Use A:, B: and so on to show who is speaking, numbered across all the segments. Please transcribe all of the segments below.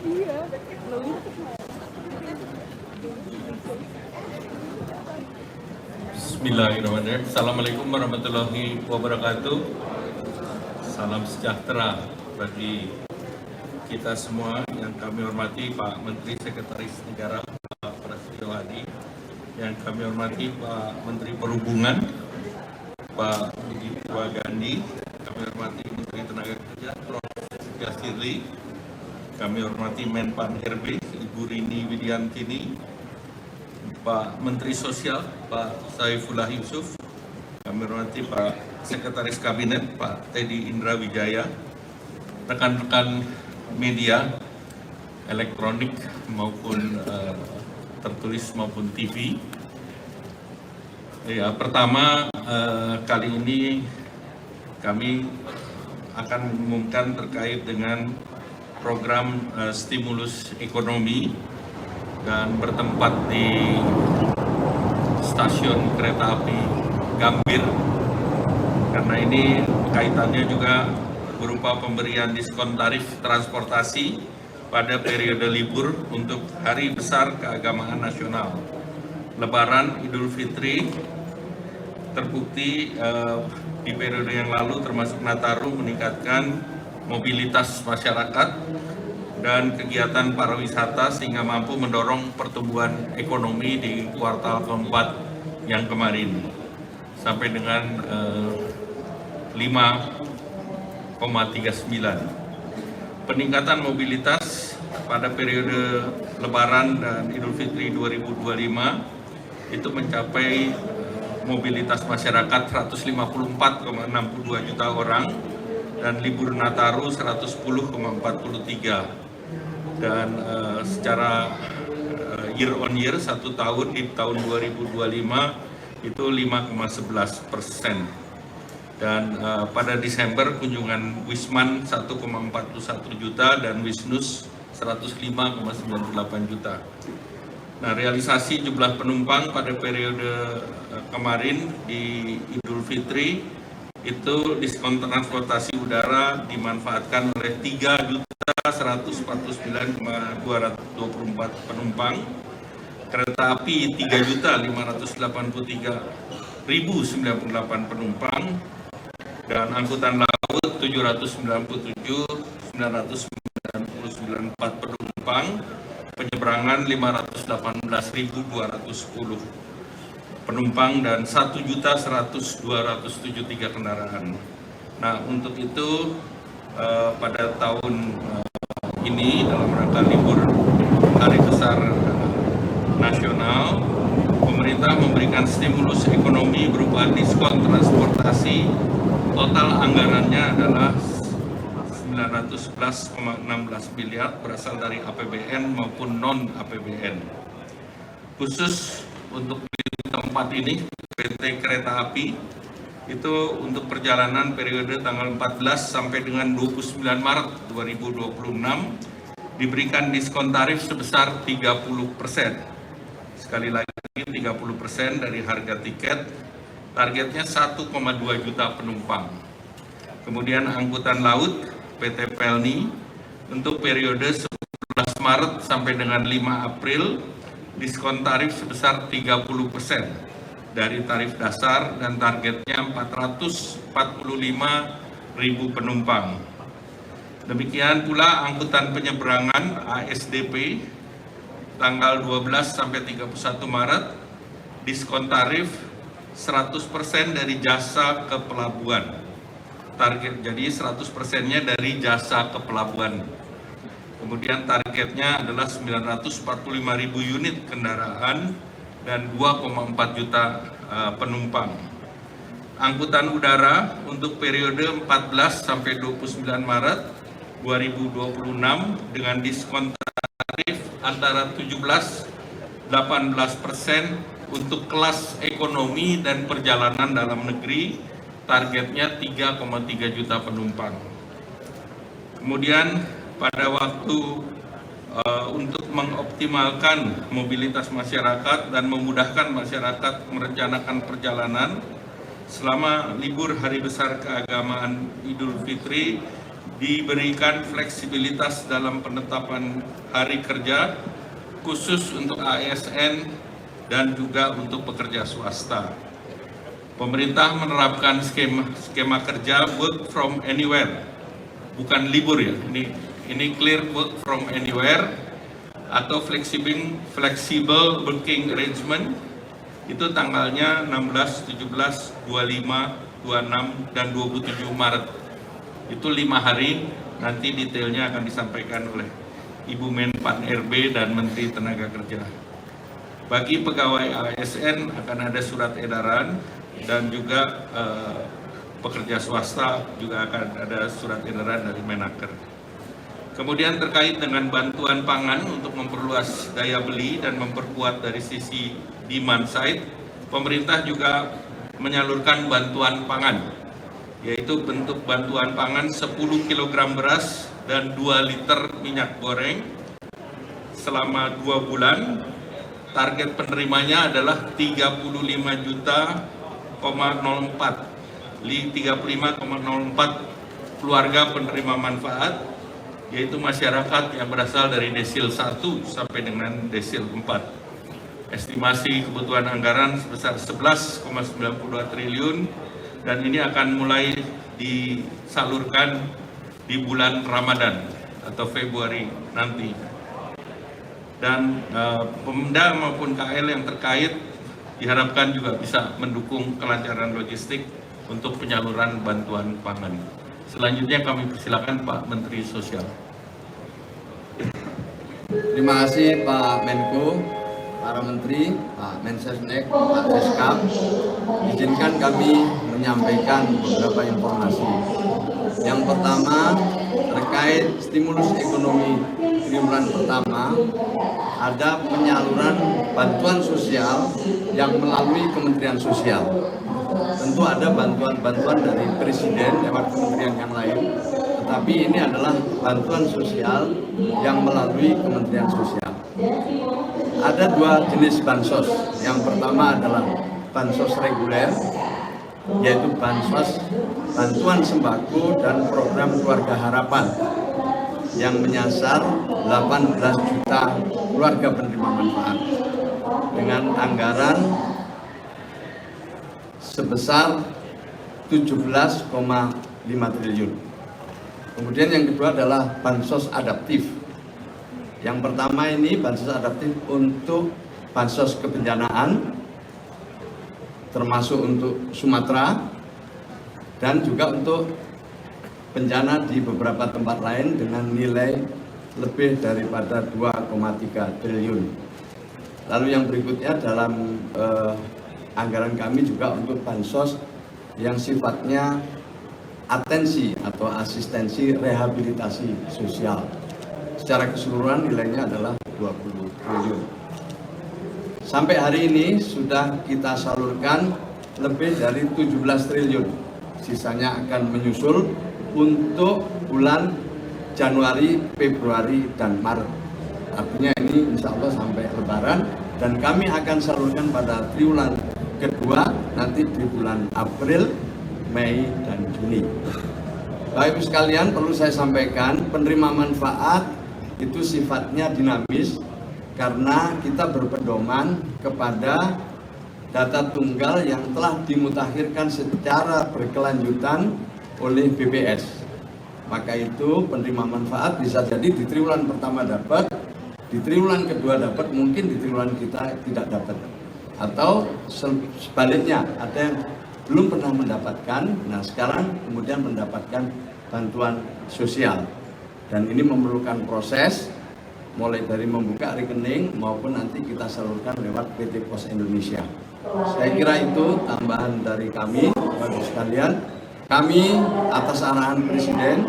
A: Bismillahirrahmanirrahim. Assalamualaikum warahmatullahi wabarakatuh. Salam sejahtera bagi kita semua yang kami hormati Pak Menteri Sekretaris Negara Pak Prasetyo Adi, yang kami hormati Pak Menteri Perhubungan Pak Budi Wagandi, kami hormati Menteri Tenaga Kerja Prof. Yasirli, kami hormati Menpan RB Ibu Rini Widiantini, Pak Menteri Sosial Pak Saifullah Yusuf, kami hormati Pak Sekretaris Kabinet Pak Teddy Indra Wijaya, rekan-rekan media elektronik maupun tertulis maupun TV. Ya, pertama kali ini kami akan mengumumkan terkait dengan program stimulus ekonomi dan bertempat di stasiun kereta api Gambir, karena ini kaitannya juga berupa pemberian diskon tarif transportasi pada periode libur untuk Hari Besar Keagamaan Nasional, Lebaran, Idul Fitri. Terbukti di periode yang lalu termasuk Nataru meningkatkan mobilitas masyarakat dan kegiatan pariwisata sehingga mampu mendorong pertumbuhan ekonomi di kuartal keempat yang kemarin sampai dengan 5,39. Peningkatan mobilitas pada periode Lebaran dan Idul Fitri 2025 itu mencapai mobilitas masyarakat 154,62 juta orang dan libur Nataru 110,43, dan secara year on year satu tahun di tahun 2025 itu 5,11%, dan pada Desember kunjungan Wisman 1,41 juta dan Wisnus 105,98 juta. Nah, realisasi jumlah penumpang pada periode kemarin di Idul Fitri itu diskon transportasi udara dimanfaatkan oleh 3.149.224 penumpang, kereta api 3.583.098 penumpang, dan angkutan laut 797.999 penumpang, penyeberangan 518.210 penumpang, dan 1.100.273 kendaraan. Nah, untuk itu pada tahun ini dalam rangka libur Hari Besar Nasional, pemerintah memberikan stimulus ekonomi berupa diskon transportasi. Total anggarannya adalah 911,16 miliar berasal dari APBN maupun non-APBN. Khusus untuk di tempat ini, PT Kereta Api itu untuk perjalanan periode tanggal 14 sampai dengan 29 Maret 2026 diberikan diskon tarif sebesar 30%. Sekali lagi 30% dari harga tiket, targetnya 1,2 juta penumpang. Kemudian angkutan laut PT Pelni untuk periode 11 Maret sampai dengan 5 April diskon tarif sebesar 30% dari tarif dasar dan targetnya 445.000 penumpang. Demikian pula angkutan penyeberangan ASDP tanggal 12 sampai 31 Maret diskon tarif 100% dari jasa ke pelabuhan. Target jadi 100%-nya dari jasa ke pelabuhan. Kemudian targetnya adalah 945.000 unit kendaraan dan 2,4 juta penumpang. Angkutan udara untuk periode 14 sampai 29 Maret 2026 dengan diskon tarif antara 17-18% untuk kelas ekonomi dan perjalanan dalam negeri, targetnya 3,3 juta penumpang. Kemudian pada waktu untuk mengoptimalkan mobilitas masyarakat dan memudahkan masyarakat merencanakan perjalanan selama libur Hari Besar Keagamaan Idul Fitri diberikan fleksibilitas dalam penetapan hari kerja khusus untuk ASN dan juga untuk pekerja swasta. Pemerintah menerapkan skema kerja work from anywhere, bukan libur ya. Ini clear work from anywhere atau flexible working arrangement. Itu tanggalnya 16, 17, 25, 26, dan 27 Maret. Itu 5 hari, nanti detailnya akan disampaikan oleh Ibu Menpan RB dan Menteri Tenaga Kerja. Bagi pegawai ASN akan ada surat edaran dan juga pekerja swasta juga akan ada surat edaran dari Menaker. Kemudian terkait dengan bantuan pangan untuk memperluas daya beli dan memperkuat dari sisi demand side, pemerintah juga menyalurkan bantuan pangan, yaitu bentuk bantuan pangan 10 kg beras dan 2 liter minyak goreng selama 2 bulan. Target penerimanya adalah 35,04 keluarga penerima manfaat, yaitu masyarakat yang berasal dari desil 1 sampai dengan desil 4. Estimasi kebutuhan anggaran sebesar 11,92 triliun dan ini akan mulai disalurkan di bulan Ramadan atau Februari nanti. Dan Pemda maupun KL yang terkait diharapkan juga bisa mendukung kelancaran logistik untuk penyaluran bantuan pangan. Selanjutnya kami persilakan Pak Menteri Sosial.
B: Terima kasih Pak Menko, para Menteri, Pak Mensesnek, Pak Seskap. Izinkan kami menyampaikan beberapa informasi. Yang pertama, terkait stimulus ekonomi triwulan pertama, ada penyaluran bantuan sosial yang melalui Kementerian Sosial. Tentu ada bantuan-bantuan dari Presiden lewat kementerian yang lain, tetapi ini adalah bantuan sosial yang melalui Kementerian Sosial. Ada 2 jenis bansos. Yang pertama adalah bansos reguler, yaitu bansos bantuan sembako dan program keluarga harapan yang menyasar 18 juta keluarga penerima manfaat dengan anggaran sebesar 17,5 triliun. Kemudian yang kedua adalah bansos adaptif. Yang pertama ini bansos adaptif untuk bansos kebencanaan, termasuk untuk Sumatera, dan juga untuk bencana di beberapa tempat lain dengan nilai lebih daripada 2,3 triliun. Lalu yang berikutnya dalam anggaran kami juga untuk bansos yang sifatnya atensi atau asistensi rehabilitasi sosial. Secara keseluruhan nilainya adalah 20 triliun. Sampai hari ini sudah kita salurkan lebih dari 17 triliun. Sisanya akan menyusul untuk bulan Januari, Februari, dan Maret. Artinya ini insya Allah sampai Lebaran, dan kami akan salurkan pada triwulan kedua nanti di bulan April, Mei, dan Juni. Bapak Ibu sekalian, perlu saya sampaikan, penerima manfaat itu sifatnya dinamis karena kita berpedoman kepada data tunggal yang telah dimutakhirkan secara berkelanjutan oleh BPS. Maka itu penerima manfaat bisa jadi di triwulan pertama dapat, di triwulan kedua dapat, mungkin di triwulan kita tidak dapat. Atau sebaliknya, ada yang belum pernah mendapatkan, nah sekarang kemudian mendapatkan bantuan sosial. Dan ini memerlukan proses, mulai dari membuka rekening maupun nanti kita salurkan lewat PT Pos Indonesia. Saya kira itu tambahan dari kami, Bapak sekalian. Kami atas arahan Presiden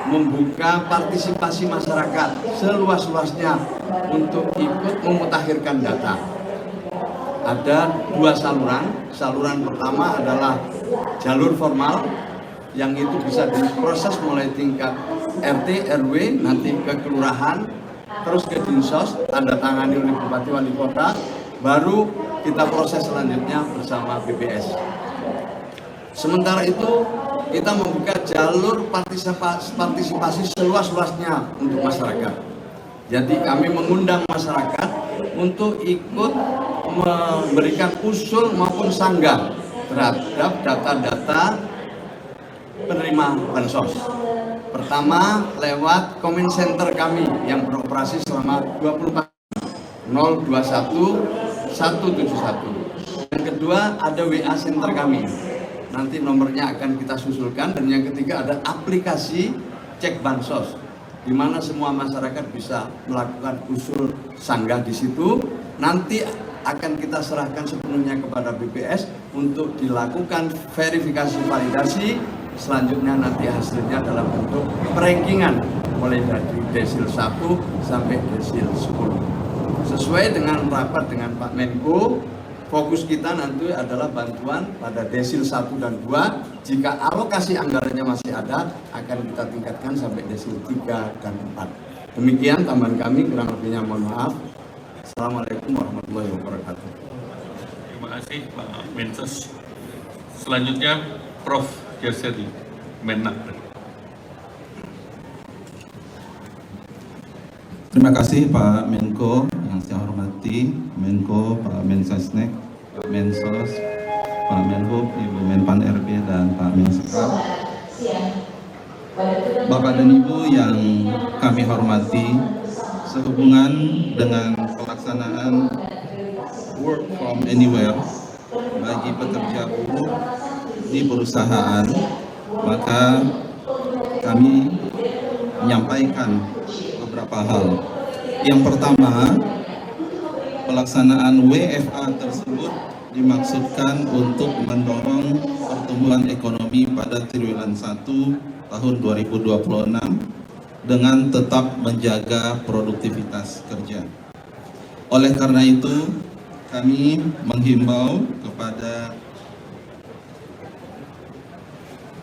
B: membuka partisipasi masyarakat seluas-luasnya untuk ikut memutakhirkan data. Ada 2 saluran. Saluran pertama adalah jalur formal yang itu bisa diproses mulai tingkat RT, RW, nanti ke kelurahan, terus ke Dinsos, tanda tangani oleh Bupati Wali Kota, baru kita proses selanjutnya bersama BPS. Sementara itu kita membuka jalur partisipasi seluas-luasnya untuk masyarakat. Jadi kami mengundang masyarakat untuk ikut memberikan usul maupun sanggah terhadap data-data penerima bansos. Pertama lewat comment center kami yang beroperasi selama 24 021 171. Yang kedua ada WA center kami. Nanti nomornya akan kita susulkan. Dan yang ketiga ada aplikasi cek bansos, di mana semua masyarakat bisa melakukan usul sanggah di situ. Nanti akan kita serahkan sepenuhnya kepada BPS untuk dilakukan verifikasi validasi. Selanjutnya nanti hasilnya dalam bentuk rankingan mulai dari desil 1 sampai desil 10. Sesuai dengan rapat dengan Pak Menko, fokus kita nanti adalah bantuan pada desil 1 dan 2. Jika alokasi anggarannya masih ada, akan kita tingkatkan sampai desil 3 dan 4. Demikian tambahan kami, kurang lebihnya mohon maaf. Assalamualaikum warahmatullahi wabarakatuh.
A: Terima kasih Pak Mensos. Selanjutnya Prof. Yoseri, Menak.
C: Terima kasih Pak Menko yang saya hormati, Menko, Pak Mensesnek, Pak Mensos, Pak Menhub, Ibu Menpan RB dan Pak Mensekap. Bapak dan Ibu yang kami hormati, sehubungan dengan pelaksanaan work from anywhere bagi pekerja buruh di perusahaan, maka kami menyampaikan beberapa hal. Yang pertama, pelaksanaan WFA tersebut dimaksudkan untuk mendorong pertumbuhan ekonomi pada triwulan 1 tahun 2026 dengan tetap menjaga produktivitas kerja. Oleh karena itu, kami menghimbau kepada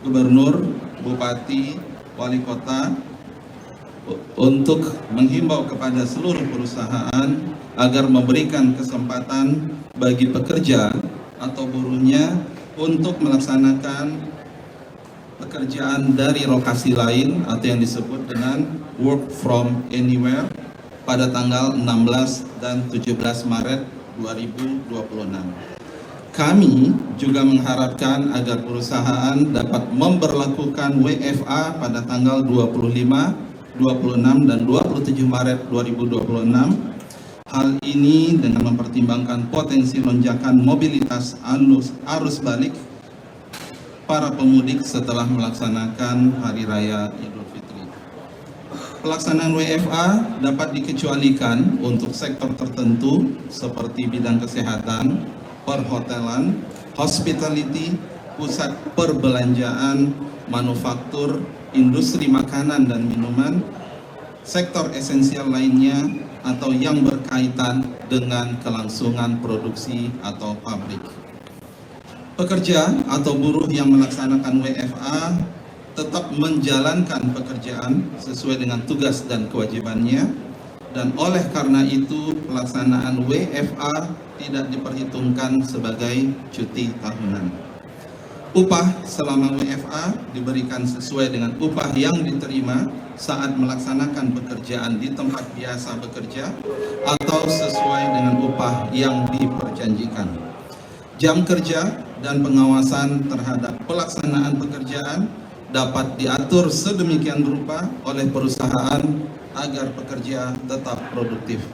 C: Gubernur, Bupati, Wali Kota untuk menghimbau kepada seluruh perusahaan agar memberikan kesempatan bagi pekerja atau buruhnya untuk melaksanakan pekerjaan dari lokasi lain atau yang disebut dengan work from anywhere pada tanggal 16 dan 17 Maret 2026. Kami juga mengharapkan agar perusahaan dapat memberlakukan WFA pada tanggal 25, 26, dan 27 Maret 2026. Hal ini dengan mempertimbangkan potensi lonjakan mobilitas arus balik para pemudik setelah melaksanakan Hari Raya Idul Fitri. Pelaksanaan WFA dapat dikecualikan untuk sektor tertentu seperti bidang kesehatan, perhotelan, hospitality, pusat perbelanjaan, manufaktur, industri makanan dan minuman, sektor esensial lainnya, atau yang berkaitan dengan kelangsungan produksi atau pabrik. Pekerja atau buruh yang melaksanakan WFA tetap menjalankan pekerjaan sesuai dengan tugas dan kewajibannya, dan oleh karena itu pelaksanaan WFA tidak diperhitungkan sebagai cuti tahunan. Upah selama WFA diberikan sesuai dengan upah yang diterima saat melaksanakan pekerjaan di tempat biasa bekerja atau sesuai dengan upah yang diperjanjikan. Jam kerja dan pengawasan terhadap pelaksanaan pekerjaan dapat diatur sedemikian rupa oleh perusahaan agar pekerja tetap produktif.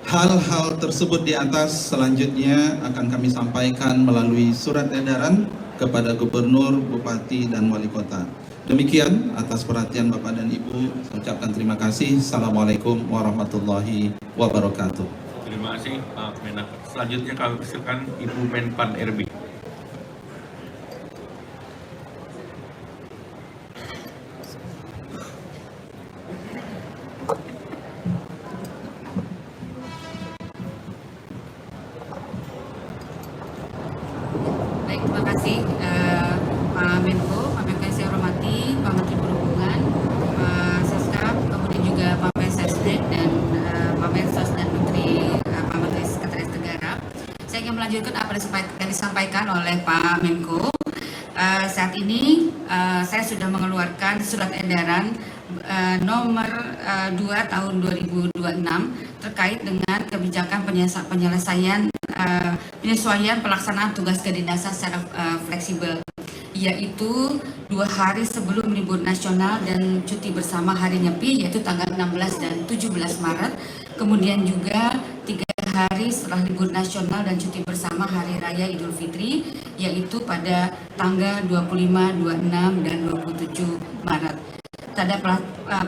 C: Hal-hal tersebut di atas selanjutnya akan kami sampaikan melalui surat edaran kepada Gubernur, Bupati, dan Wali Kota. Demikian atas perhatian Bapak dan Ibu, saya ucapkan terima kasih. Assalamualaikum warahmatullahi wabarakatuh.
A: Terima kasih Pak Menak. Selanjutnya kami persilakan Ibu Menpan RB.
D: Baik, terima kasih Pak Menko, Pak Menko yang saya hormati, Pak Menteri Perhubungan, Pak Seskap, kemudian juga Pak Mensesnek dan Pak Mensos dan Pak Menteri Sekretaris Negara. Saya ingin melanjutkan apa yang disampaikan oleh Pak Menko Saat ini saya sudah mengeluarkan surat edaran nomor 2 tahun 2026 terkait dengan kebijakan penyesuaian pelaksanaan tugas kedinasan secara fleksibel, yaitu 2 hari sebelum libur nasional dan cuti bersama hari Nyepi, yaitu tanggal 16 dan 17 Maret, kemudian juga 3 hari setelah libur nasional dan cuti bersama hari raya Idul Fitri, yaitu pada tanggal 25, 26, dan 27 Maret. Pada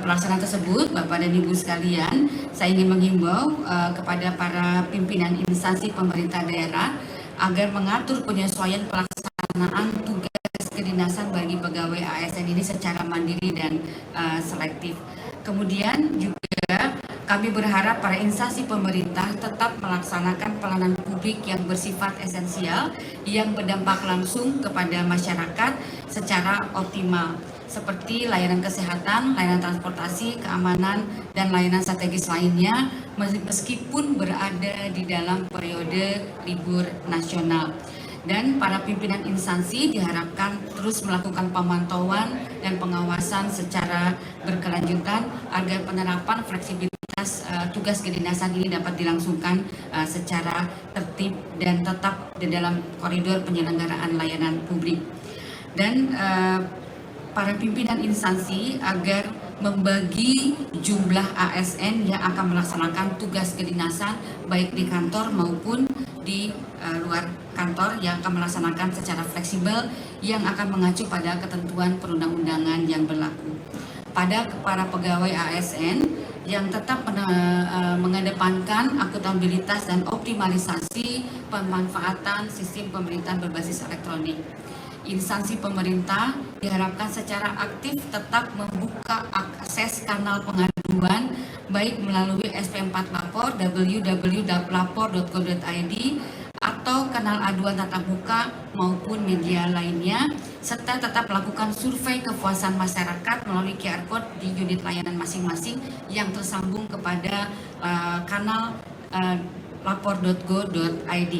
D: pelaksanaan tersebut, Bapak dan Ibu sekalian, saya ingin menghimbau kepada para pimpinan instansi pemerintah daerah agar mengatur penyesuaian pelaksanaan tugas kedinasan bagi pegawai ASN ini secara mandiri dan selektif. Kemudian juga kami berharap para instansi pemerintah tetap melaksanakan pelayanan publik yang bersifat esensial yang berdampak langsung kepada masyarakat secara optimal, seperti layanan kesehatan, layanan transportasi, keamanan, dan layanan strategis lainnya meskipun berada di dalam periode libur nasional. Dan para pimpinan instansi diharapkan terus melakukan pemantauan dan pengawasan secara berkelanjutan agar penerapan fleksibilitas tugas kedinasan ini dapat dilangsungkan secara tertib dan tetap di dalam koridor penyelenggaraan layanan publik. Dan para pimpinan instansi agar membagi jumlah ASN yang akan melaksanakan tugas kedinasan baik di kantor maupun di luar kantor yang akan melaksanakan secara fleksibel yang akan mengacu pada ketentuan perundang-undangan yang berlaku. Pada para pegawai ASN yang tetap mengedepankan akuntabilitas dan optimalisasi pemanfaatan sistem pemerintahan berbasis elektronik. Instansi pemerintah diharapkan secara aktif tetap membuka akses kanal pengaduan baik melalui SP4 Lapor, www.lapor.go.id, atau kanal aduan tatap muka maupun media lainnya, serta tetap melakukan survei kepuasan masyarakat melalui QR Code di unit layanan masing-masing yang tersambung kepada kanal lapor.go.id.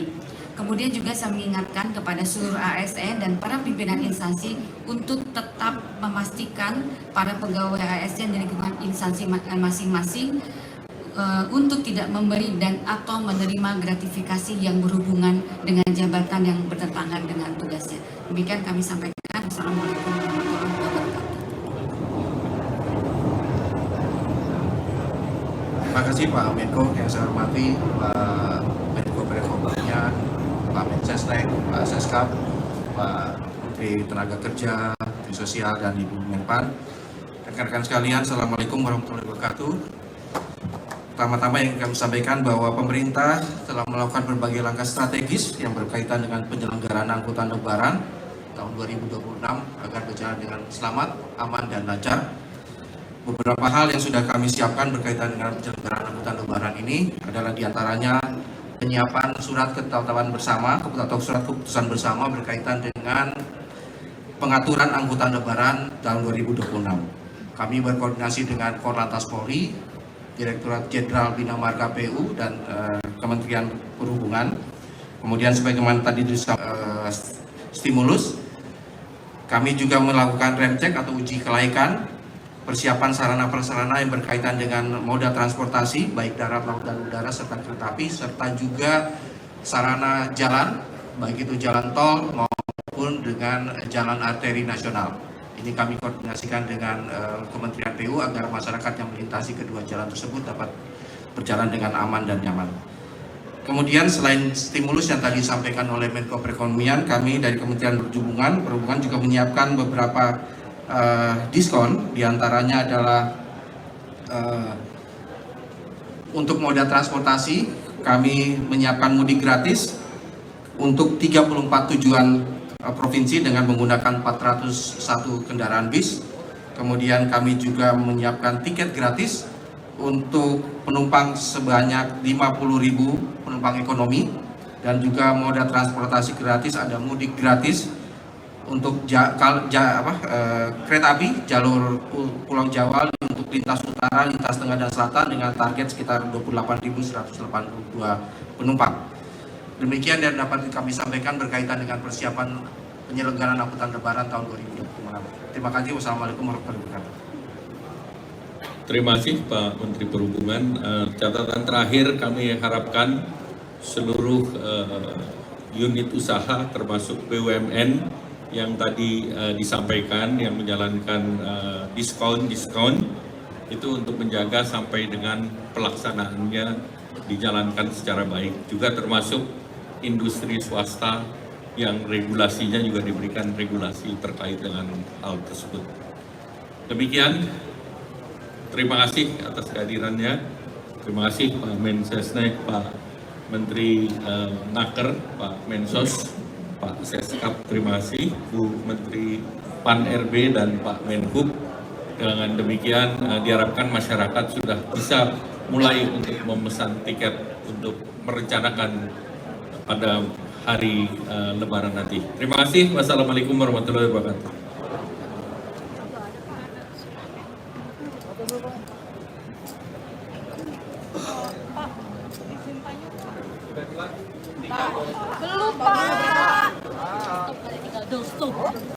D: Kemudian juga saya mengingatkan kepada seluruh ASN dan para pimpinan instansi untuk tetap memastikan para pegawai ASN di lingkungan instansi masing-masing untuk tidak memberi dan atau menerima gratifikasi yang berhubungan dengan jabatan yang bertentangan dengan tugasnya. Demikian kami sampaikan. Assalamualaikum warahmatullahi wabarakatuh.
E: Terima kasih Pak Menko yang saya hormati, Pak Menko Perekonomian, Pak Mensesnek, Pak Seskap, Pak Menteri Tenaga Kerja, Menteri Sosial, dan Ibu Menpan. Rekan-rekan sekalian, Assalamualaikum warahmatullahi wabarakatuh. Pertama-tama yang kami sampaikan bahwa pemerintah telah melakukan berbagai langkah strategis yang berkaitan dengan penyelenggaraan angkutan lebaran tahun 2026 agar berjalan dengan selamat, aman, dan lancar. Beberapa hal yang sudah kami siapkan berkaitan dengan penyelenggaraan angkutan lebaran ini adalah diantaranya penyiapan surat ketetapan bersama atau surat keputusan bersama berkaitan dengan pengaturan angkutan lebaran tahun 2026. Kami berkoordinasi dengan Korlantas Polri, Direktorat Jenderal Bina Marga PU, dan Kementerian Perhubungan. Kemudian sebagaimana tadi stimulus, kami juga melakukan rem cek atau uji kelaikan persiapan sarana-prasarana yang berkaitan dengan moda transportasi baik darat, laut, dan udara serta kereta api, serta juga sarana jalan baik itu jalan tol maupun dengan jalan arteri nasional. Ini kami koordinasikan dengan Kementerian PU agar masyarakat yang melintasi kedua jalan tersebut dapat berjalan dengan aman dan nyaman. Kemudian selain stimulus yang tadi disampaikan oleh Menko Perekonomian, kami dari Kementerian Perhubungan juga menyiapkan beberapa diskon, diantaranya adalah untuk moda transportasi kami menyiapkan mudik gratis untuk 34 tujuan provinsi dengan menggunakan 401 kendaraan bis. Kemudian kami juga menyiapkan tiket gratis untuk penumpang sebanyak 50.000 penumpang ekonomi, dan juga moda transportasi gratis ada mudik gratis untuk kereta api jalur Pulau Jawa untuk lintas utara, lintas tengah, dan selatan dengan target sekitar 28.182 penumpang. Demikian yang dapat kami sampaikan berkaitan dengan persiapan penyelenggaraan angkutan lebaran tahun 2026. Terima kasih. Wassalamualaikum warahmatullahi wabarakatuh.
A: Terima kasih Pak Menteri Perhubungan. Catatan terakhir kami harapkan seluruh unit usaha termasuk BUMN yang tadi disampaikan yang menjalankan diskon itu untuk menjaga sampai dengan pelaksanaannya dijalankan secara baik. Juga termasuk industri swasta yang regulasinya juga diberikan regulasi terkait dengan hal tersebut. Demikian, terima kasih atas kehadirannya. Terima kasih Pak Mensesnek, Pak Menteri Naker, Pak Mensos, Pak Seskap, terima kasih Bu Menteri Pan-RB dan Pak Menhub. Dengan demikian diharapkan masyarakat sudah bisa mulai untuk memesan tiket untuk merencanakan pada hari Lebaran nanti. Terima kasih. Wassalamualaikum warahmatullahi wabarakatuh.
F: Belum, Pak. Tinggal stop.